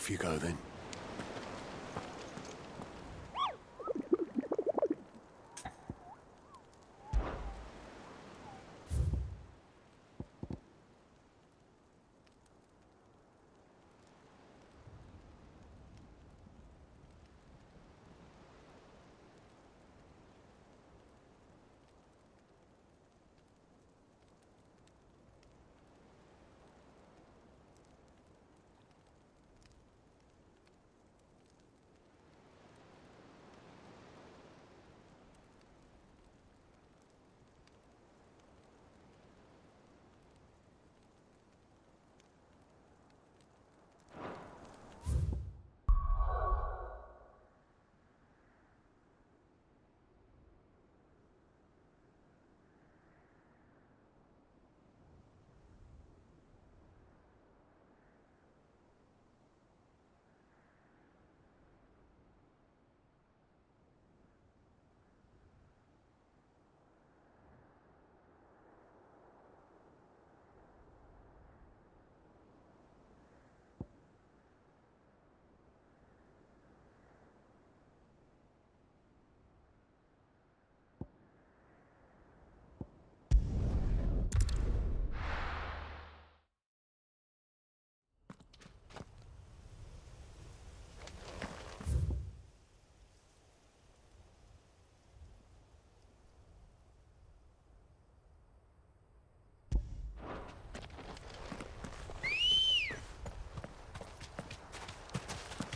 Off you go then.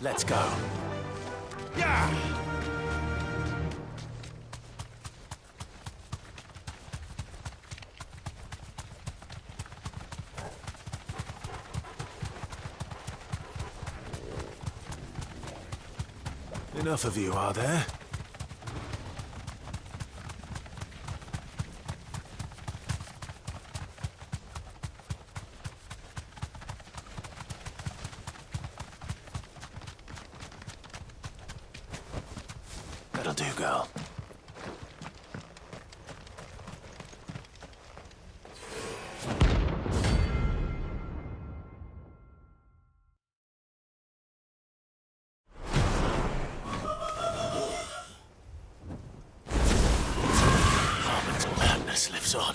Let's go. Yeah! Enough of you, are there? That'll do, girl. Harmon's madness lives on.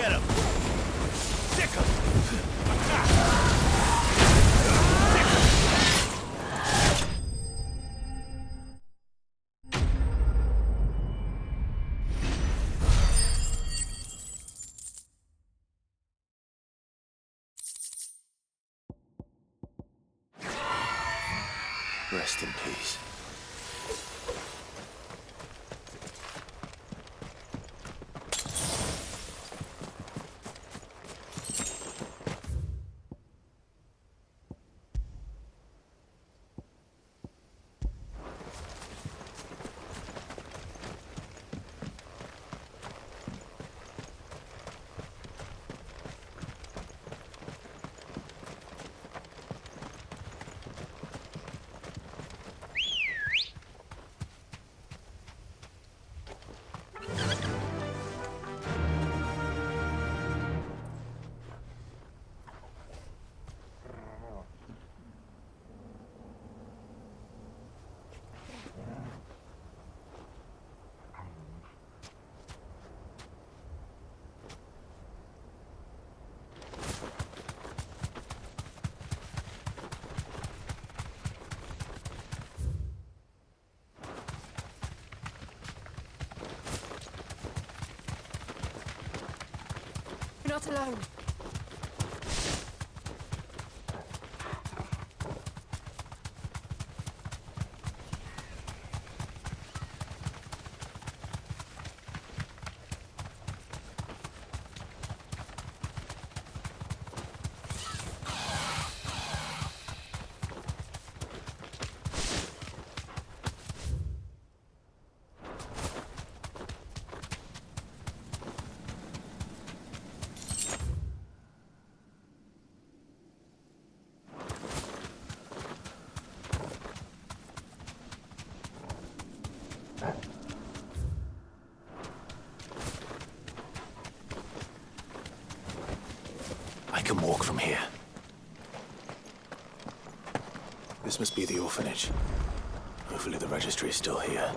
Get him! Sick him! Rest in peace. You're not alone. I can walk from here. This must be the orphanage. Hopefully the registry is still here.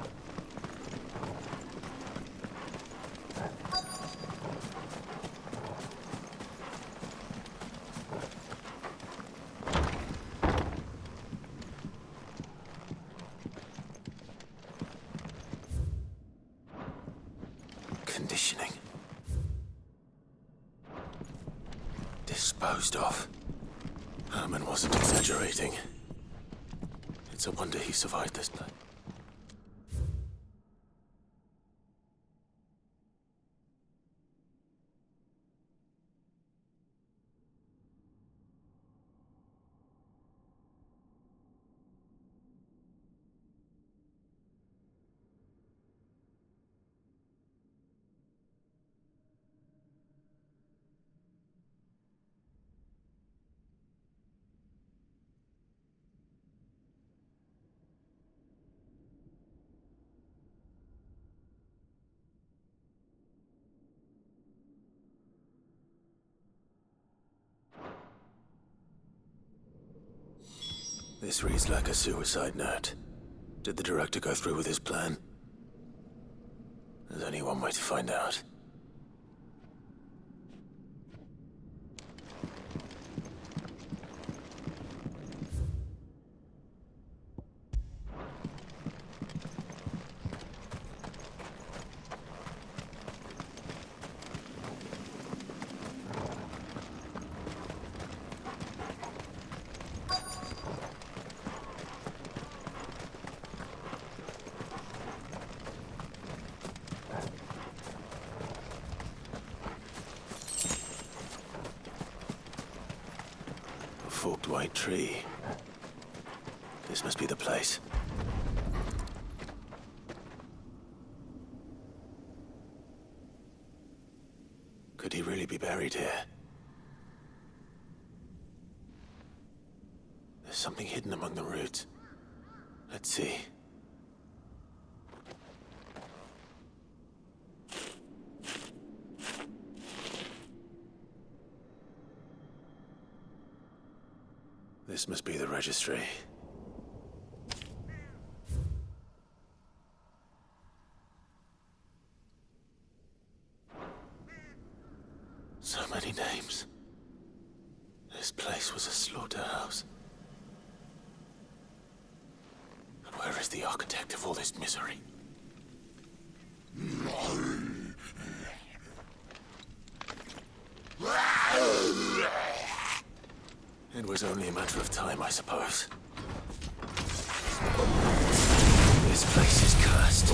Conditioning. Disposed of. Herman wasn't exaggerating. It's a wonder he survived this place. This reads like a suicide note. Did the director go through with his plan? There's only one way to find out. Forked white tree. This must be the place. Could he really be buried here? There's something hidden among the roots. Let's see. This must be the registry. So many names. This place was a slaughterhouse. And where is the architect of all this misery? It was only a matter of time, I suppose. This place is cursed.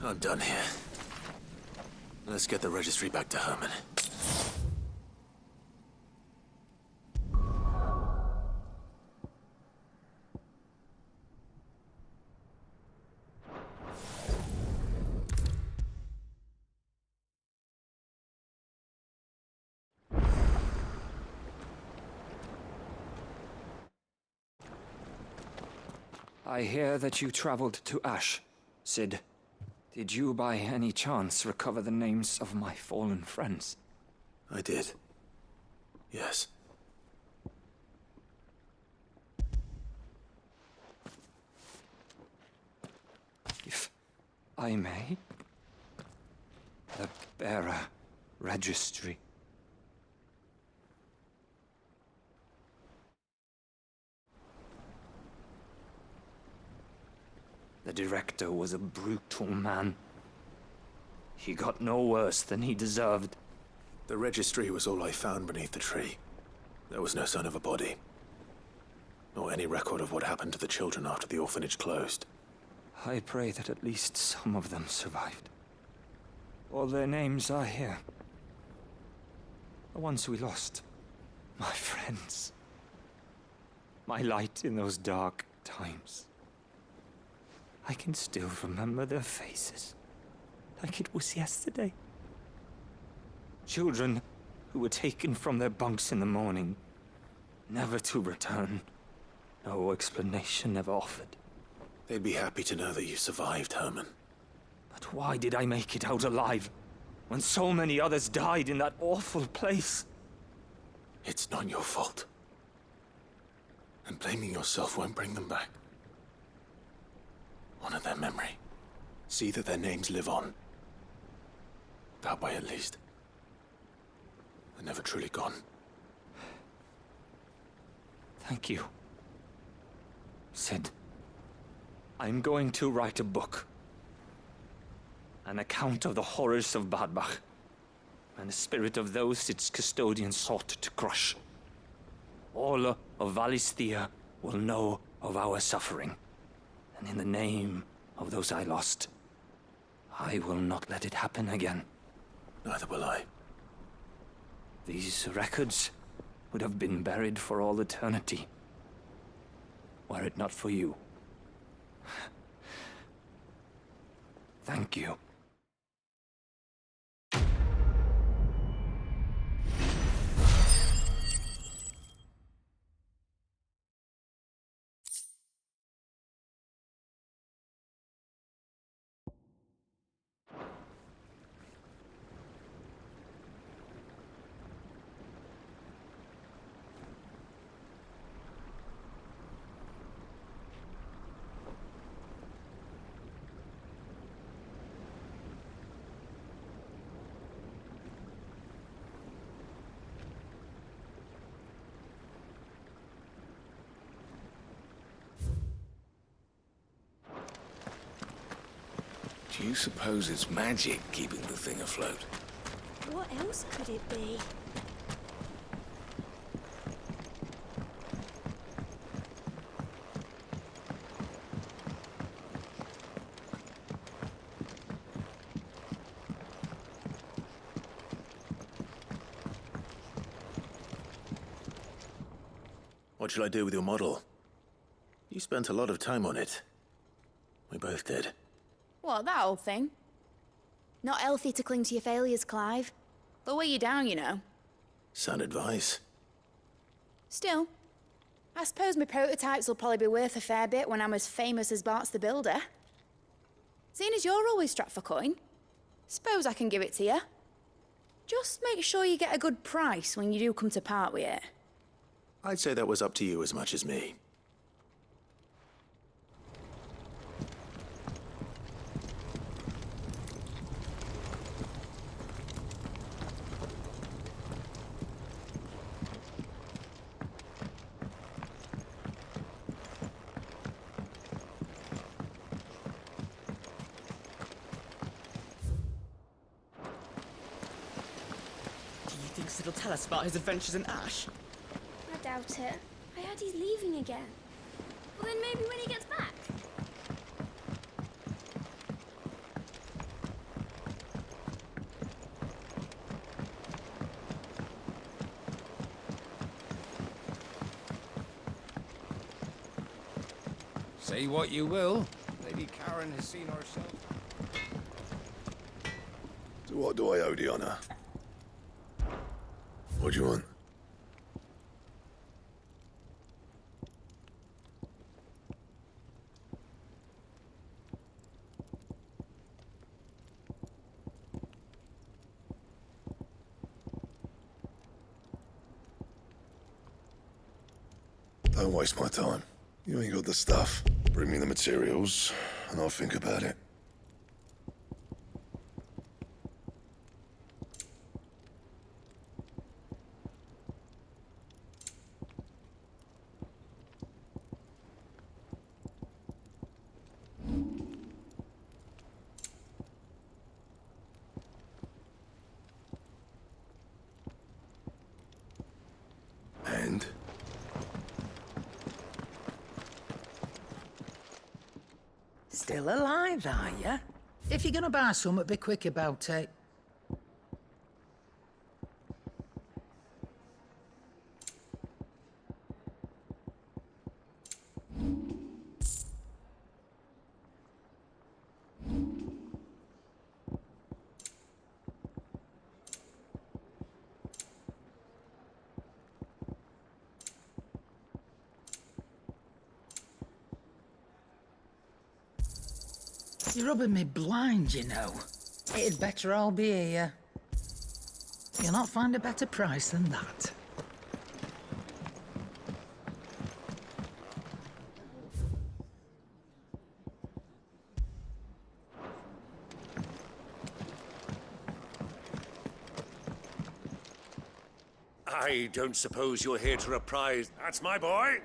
I'm done here. Let's get the registry back to Herman. I hear that you traveled to Ash, Sid. Did you by any chance recover the names of my fallen friends? I did. Yes. If I may? The bearer registry. The director was a brutal man. He got no worse than he deserved. The registry was all I found beneath the tree. There was no sign of a body. Nor any record of what happened to the children after the orphanage closed. I pray that at least some of them survived. All their names are here. The ones we lost. My friends. My light in those dark times. I can still remember their faces, like it was yesterday. Children who were taken from their bunks in the morning, never to return. No explanation ever offered. They'd be happy to know that you survived, Herman. But why did I make it out alive, when so many others died in that awful place? It's not your fault. And blaming yourself won't bring them back. Honor their memory. See that their names live on. That way, at least. They're never truly gone. Thank you, Sid. I'm going to write a book. An account of the horrors of Badbach, and the spirit of those its custodians sought to crush. All of Valisthea will know of our suffering. And in the name of those I lost, I will not let it happen again. Neither will I. These records would have been buried for all eternity, were it not for you. Thank you. Do you suppose it's magic keeping the thing afloat? What else could it be? What shall I do with your model? You spent a lot of time on it. We both did. What, that old thing? Not healthy to cling to your failures, Clive. They'll weigh you down, you know. Sound advice. Still, I suppose my prototypes will probably be worth a fair bit when I'm as famous as Bart's the Builder. Seeing as you're always strapped for coin, suppose I can give it to you. Just make sure you get a good price when you do come to part with it. I'd say that was up to you as much as me. Do you think Sid will tell us about his adventures in Ash? I doubt it. I heard he's leaving again. Well, then maybe when he gets back. Say what you will, Lady Karen has seen herself. So what do I owe the honor? What do you want? Don't waste my time. You ain't got the stuff. Bring me the materials, and I'll think about it. And? Still alive, are you? If you're gonna buy something, be quick about it. You're rubbing me blind, you know. It'd better all be here. You'll not find a better price than that. I don't suppose you're here to reprise. That's my boy!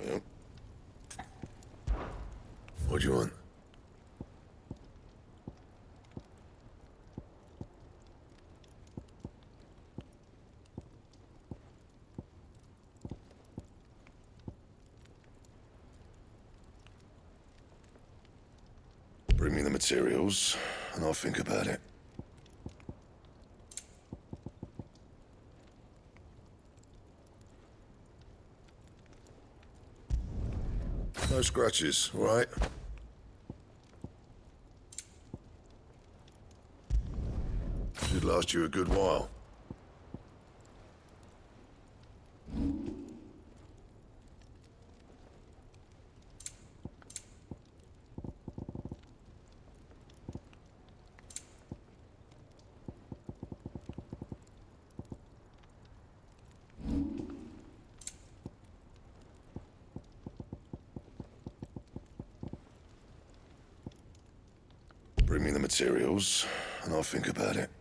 Yep. What do you want? Bring me the materials, and I'll think about it. No scratches, all right? Should last you a good while. Bring me the materials, and I'll think about it.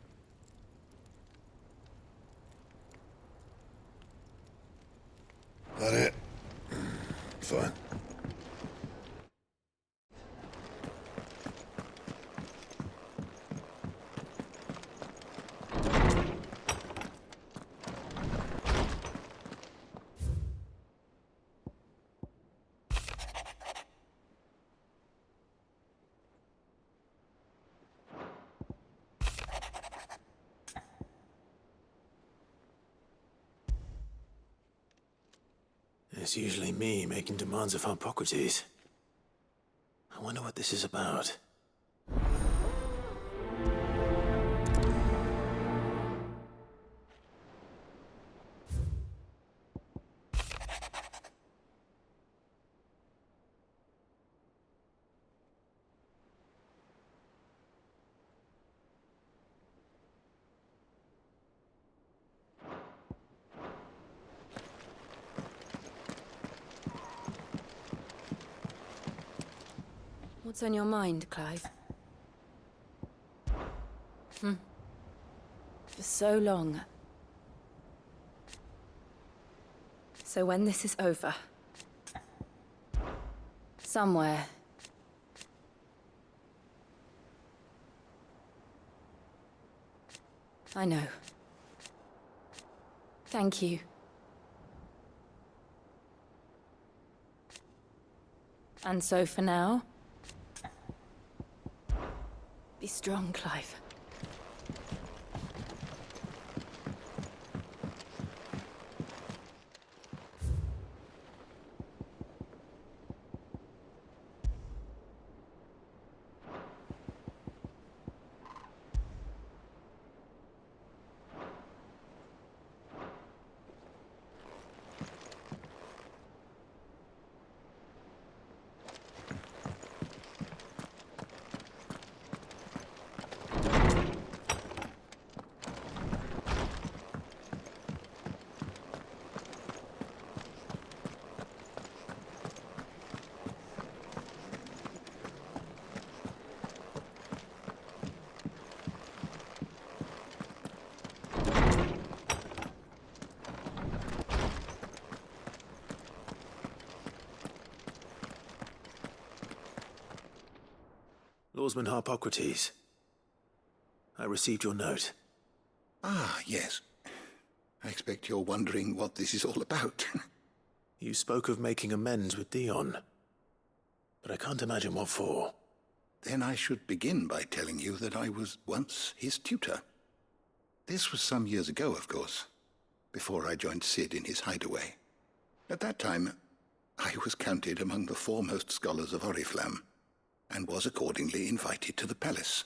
fine. It's usually me making demands of Hippocrates. I wonder what this is about. What's on your mind, Clive? For so long. So when this is over, somewhere, I know. Thank you. And so for now, be strong, Clive. Lawsman Hippocrates. I received your note. Ah, yes. I expect you're wondering what this is all about. You spoke of making amends with Dion, but I can't imagine what for. Then I should begin by telling you that I was once his tutor. This was some years ago, of course, before I joined Sid in his hideaway. At that time, I was counted among the foremost scholars of Oriflamme, and was accordingly invited to the palace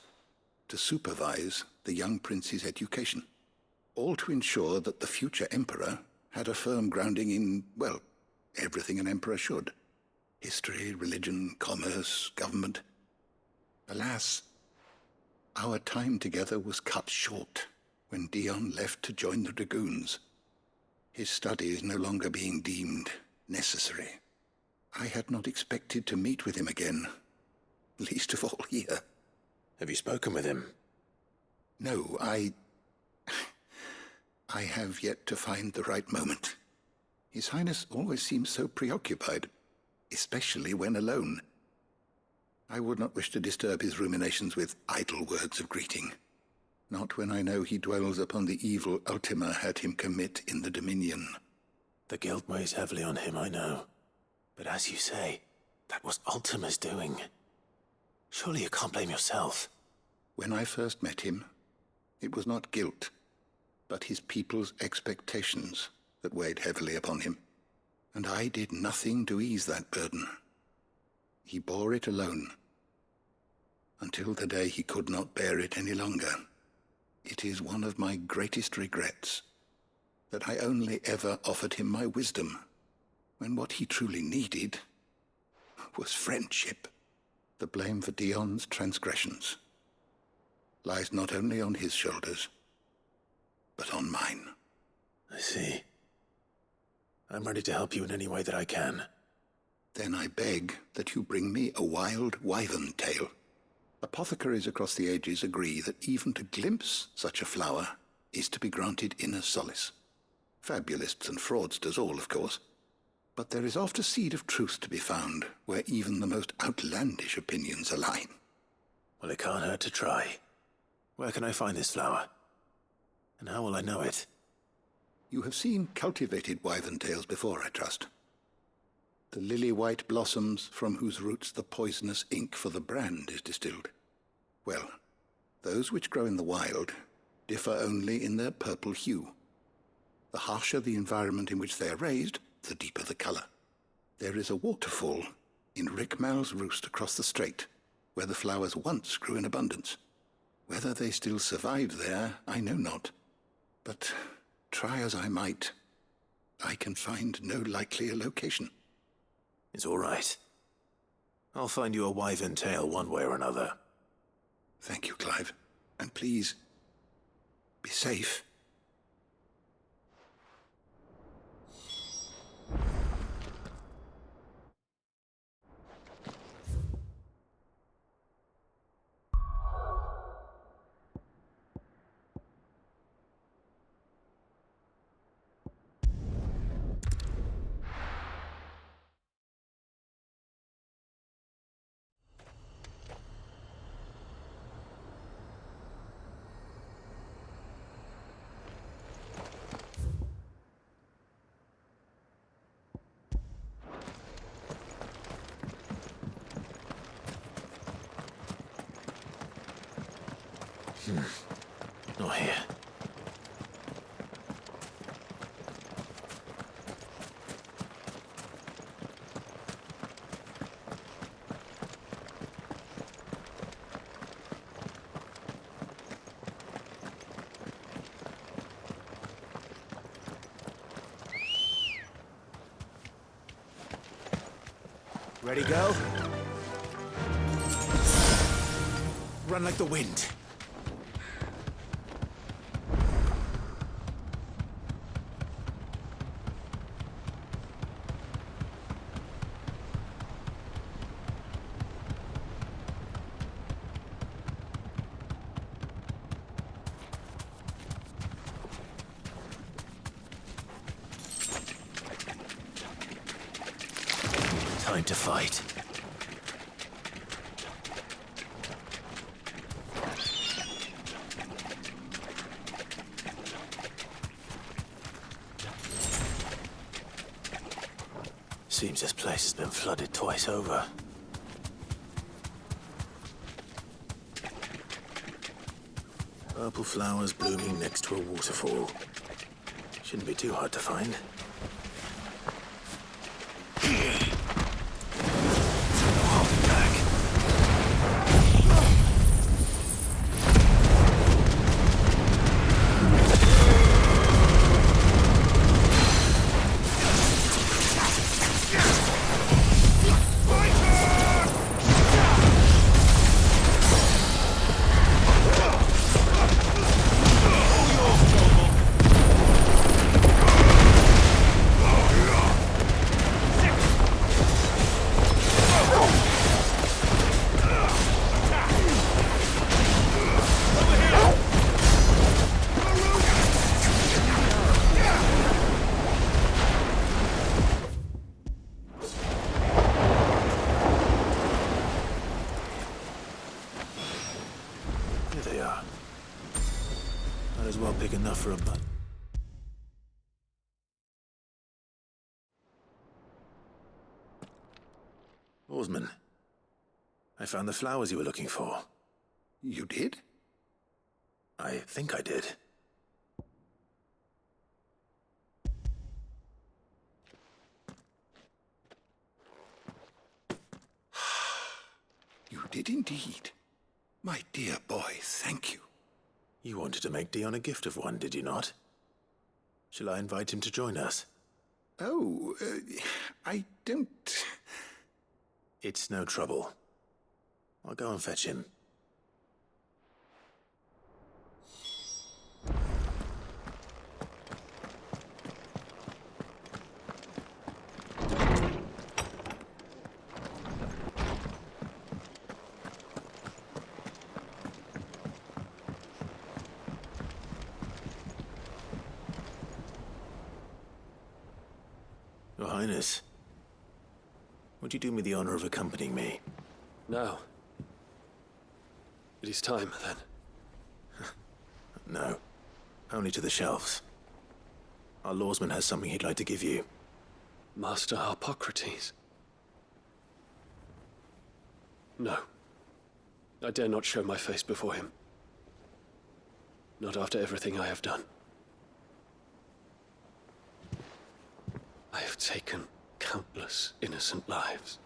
to supervise the young prince's education, all to ensure that the future emperor had a firm grounding in, well, everything an emperor should. History, religion, commerce, government. Alas, our time together was cut short when Dion left to join the dragoons, his studies no longer being deemed necessary. I had not expected to meet with him again, least of all here. Have you spoken with him? No, I have yet to find the right moment. His Highness always seems so preoccupied, especially when alone. I would not wish to disturb his ruminations with idle words of greeting. Not when I know he dwells upon the evil Ultima had him commit in the Dominion. The guilt weighs heavily on him, I know. But as you say, that was Ultima's doing. Surely you can't blame yourself. When I first met him, it was not guilt, but his people's expectations that weighed heavily upon him. And I did nothing to ease that burden. He bore it alone, until the day he could not bear it any longer. It is one of my greatest regrets that I only ever offered him my wisdom, when what he truly needed was friendship. The blame for Dion's transgressions lies not only on his shoulders, but on mine. I see. I'm ready to help you in any way that I can. Then I beg that you bring me a wild wyvern tale. Apothecaries across the ages agree that even to glimpse such a flower is to be granted inner solace. Fabulists and fraudsters all, of course. But there is oft a seed of truth to be found where even the most outlandish opinions align. Well, it can't hurt to try. Where can I find this flower? And how will I know it? You have seen cultivated wyvern tails before, I trust. The lily-white blossoms from whose roots the poisonous ink for the brand is distilled. Well, those which grow in the wild differ only in their purple hue. The harsher the environment in which they are raised, the deeper the color. There is a waterfall in Rickmal's roost across the strait, where the flowers once grew in abundance. Whether they still survive there, I know not. But try as I might, I can find no likelier location. It's all right. I'll find you a wyvern tail one way or another. Thank you, Clive. And please, be safe. Not here. Ready, go? Run like the wind. Time to fight. Seems this place has been flooded twice over. Purple flowers blooming next to a waterfall. Shouldn't be too hard to find. Here they are. Might as well pick enough for a butt. Oarsman, I found the flowers you were looking for. You did? I think I did. You did indeed. My dear boy, thank you. You wanted to make Dion a gift of one, did you not? Shall I invite him to join us? Oh, I don't... It's no trouble. I'll go and fetch him. Your Highness, would you do me the honor of accompanying me? Now. It is time, then. No. Only to the shelves. Our lawsman has something he'd like to give you. Master Harpocrates. No. I dare not show my face before him. Not after everything I have done. I have taken countless innocent lives.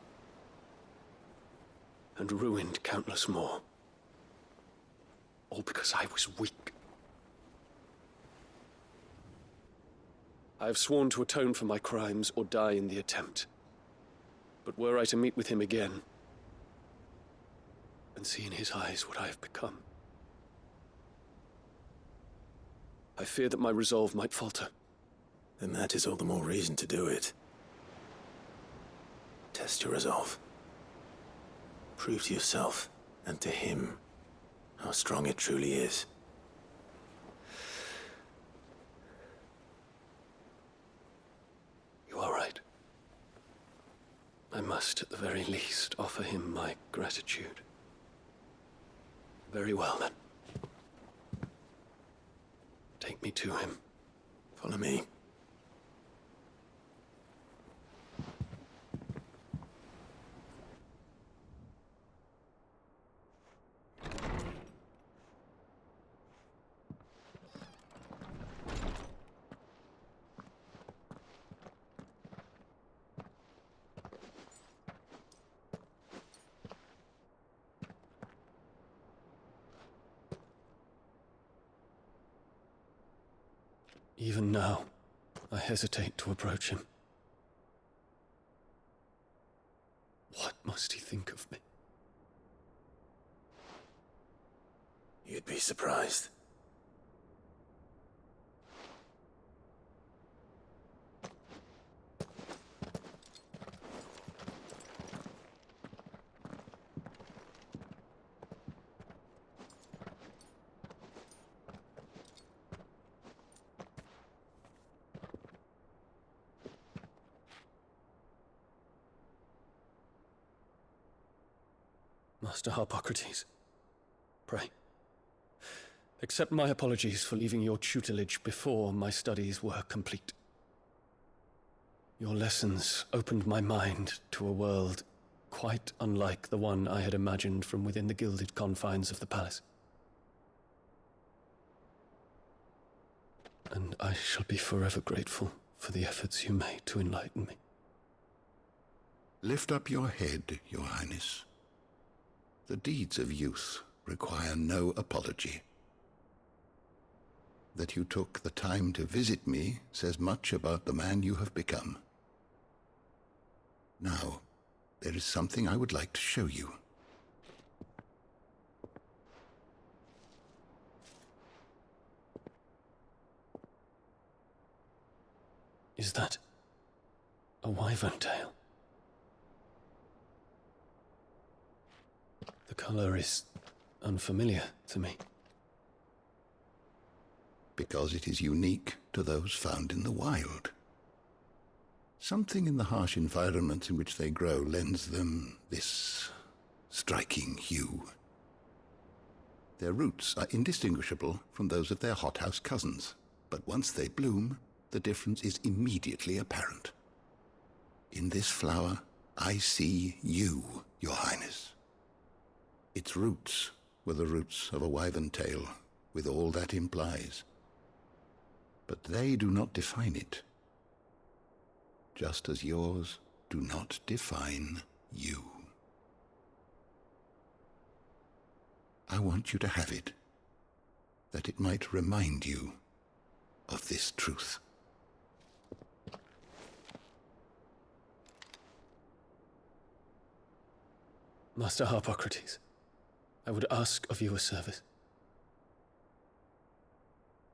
And ruined countless more. All because I was weak. I have sworn to atone for my crimes or die in the attempt. But were I to meet with him again, and see in his eyes what I have become, I fear that my resolve might falter. Then that is all the more reason to do it. Test your resolve. Prove to yourself, and to him, how strong it truly is. You are right. I must, at the very least, offer him my gratitude. Very well, then. Take me to him. Follow me. Even now, I hesitate to approach him. What must he think of me? You'd be surprised. Master Harpocrates, pray, accept my apologies for leaving your tutelage before my studies were complete. Your lessons opened my mind to a world quite unlike the one I had imagined from within the gilded confines of the palace. And I shall be forever grateful for the efforts you made to enlighten me. Lift up your head, Your Highness. The deeds of youth require no apology. That you took the time to visit me says much about the man you have become. Now, there is something I would like to show you. Is that a wyvern tail? The color is unfamiliar to me. Because it is unique to those found in the wild. Something in the harsh environment in which they grow lends them this striking hue. Their roots are indistinguishable from those of their hothouse cousins, but once they bloom, the difference is immediately apparent. In this flower, I see you, Your Highness. Its roots were the roots of a wyvern tail, with all that implies. But they do not define it, just as yours do not define you. I want you to have it, that it might remind you of this truth. Master Harpocrates, I would ask of you a service.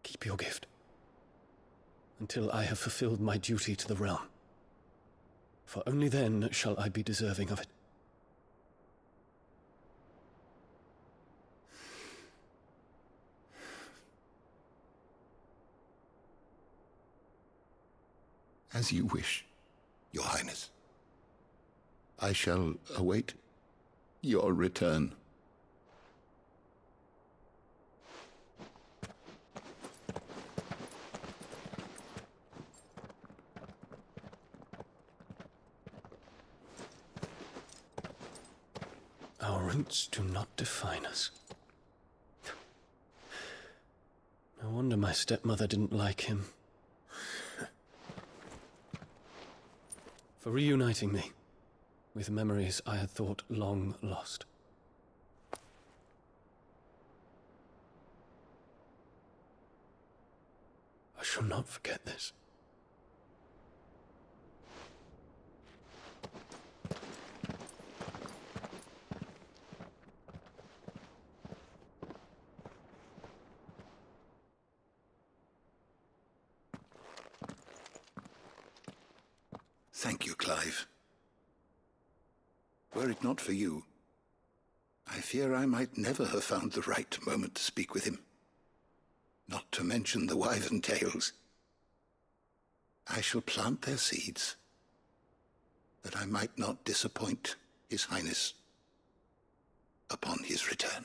Keep your gift until I have fulfilled my duty to the realm, for only then shall I be deserving of it. As you wish, Your Highness. I shall await your return. Our roots do not define us. No wonder my stepmother didn't like him. For reuniting me with memories I had thought long lost. I shall not forget this. Thank you, Clive. Were it not for you, I fear I might never have found the right moment to speak with him. Not to mention the wyvern tales. I shall plant their seeds, that I might not disappoint His Highness upon his return.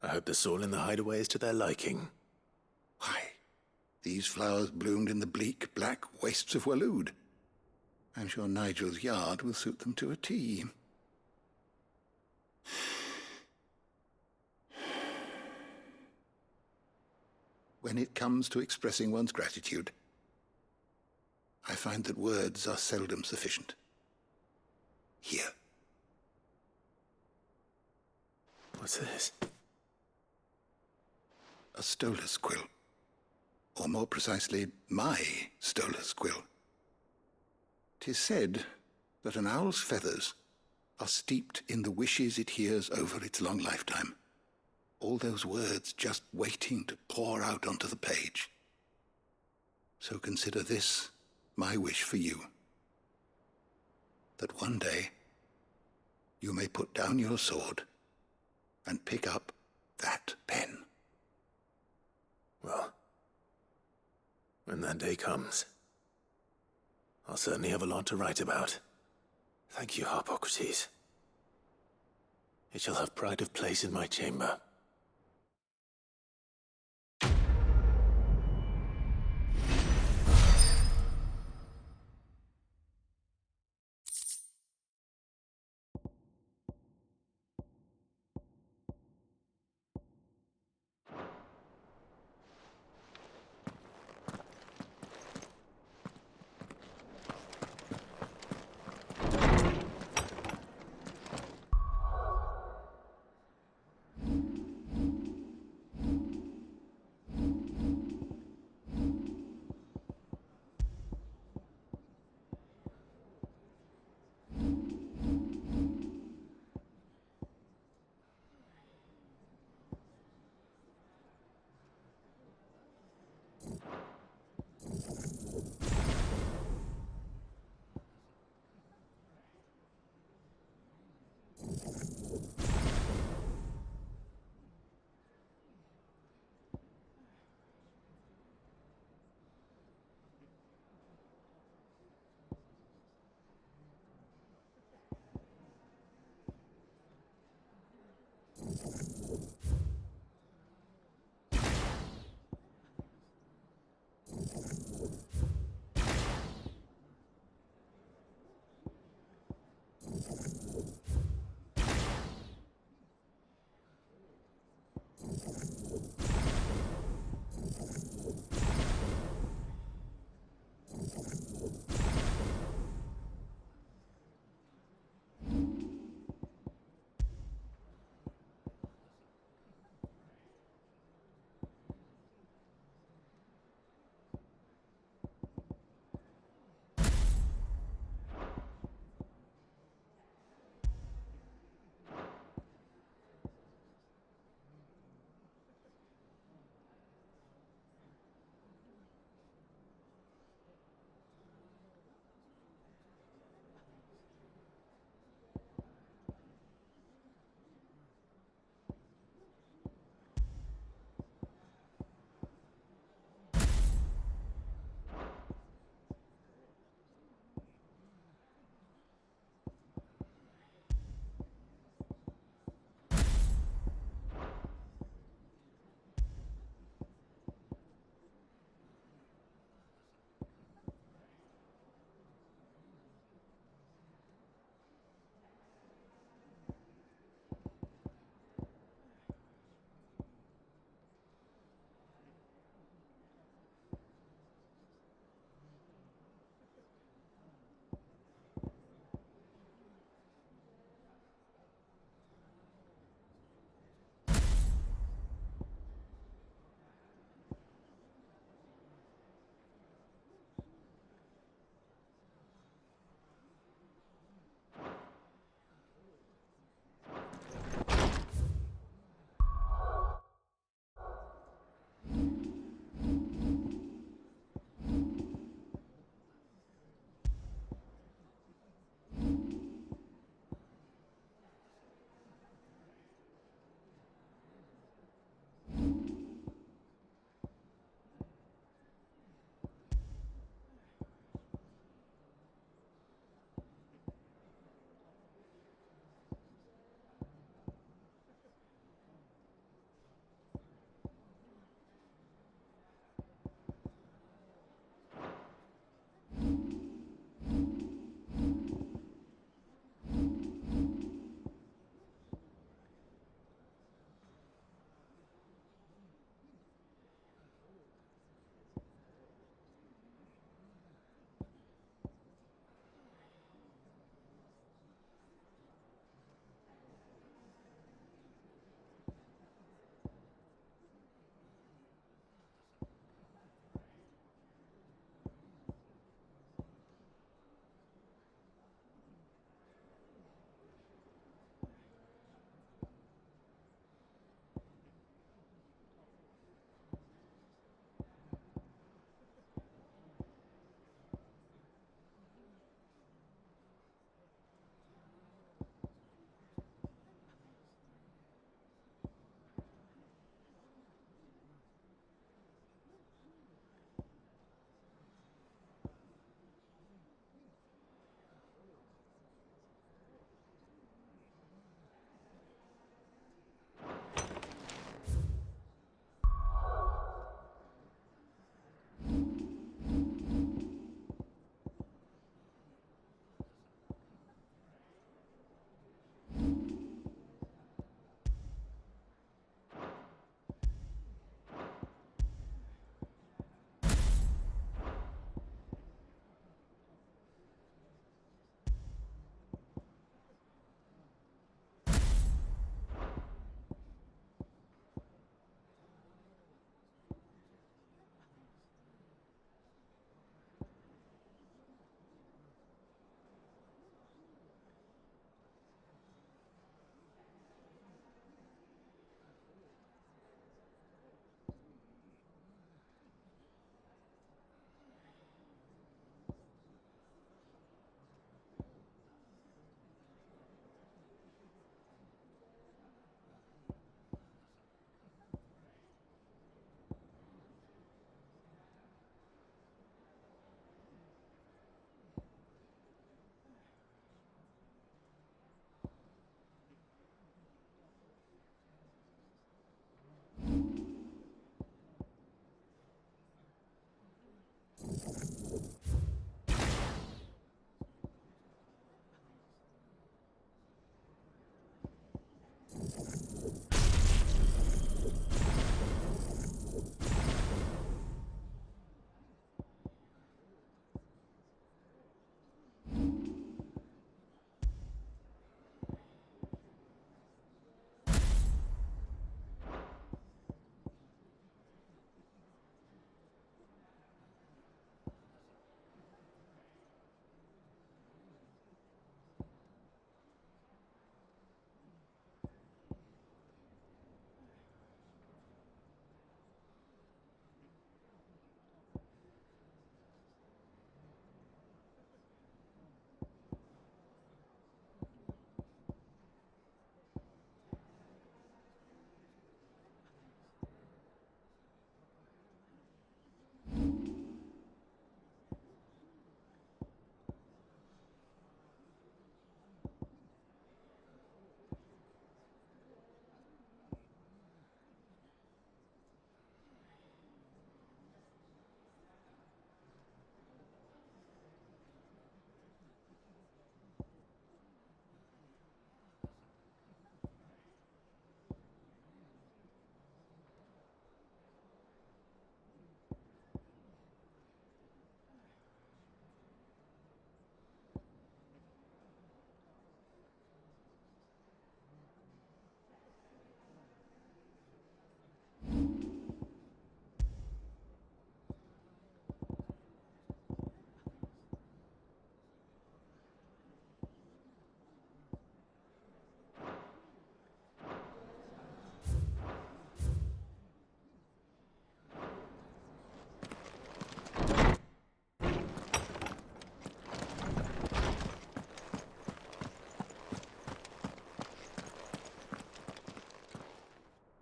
I hope the soil in the hideaway is to their liking. Why, these flowers bloomed in the bleak, black wastes of Waloed. I'm sure Nigel's yard will suit them to a T. When it comes to expressing one's gratitude, I find that words are seldom sufficient. Here. What's this? A stolas quill. Or more precisely, my stolas quill. 'Tis said that an owl's feathers are steeped in the wishes it hears over its long lifetime. All those words just waiting to pour out onto the page. So consider this my wish for you. That one day you may put down your sword and pick up that pen. Well, when that day comes, I'll certainly have a lot to write about. Thank you, Harpocrates. It shall have pride of place in my chamber.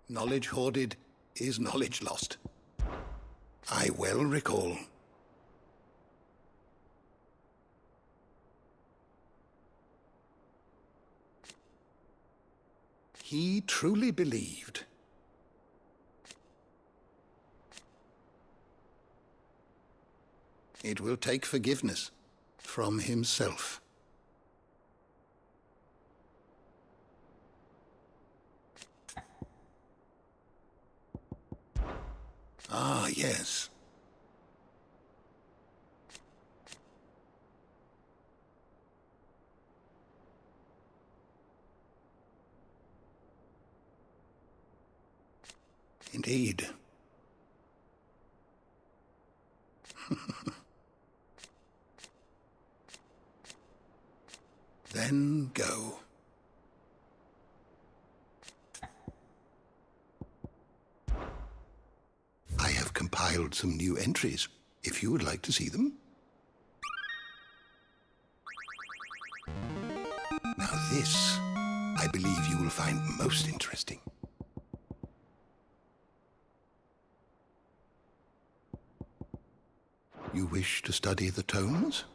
Knowledge hoarded is knowledge lost. I well recall. He truly believed. It will take forgiveness from himself. Ah, yes. Indeed. Then go. I have compiled some new entries, if you would like to see them. Now this, I believe you will find most interesting. You wish to study the tones?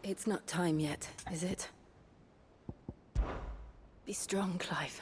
It's not time yet, is it? Be strong, Clive.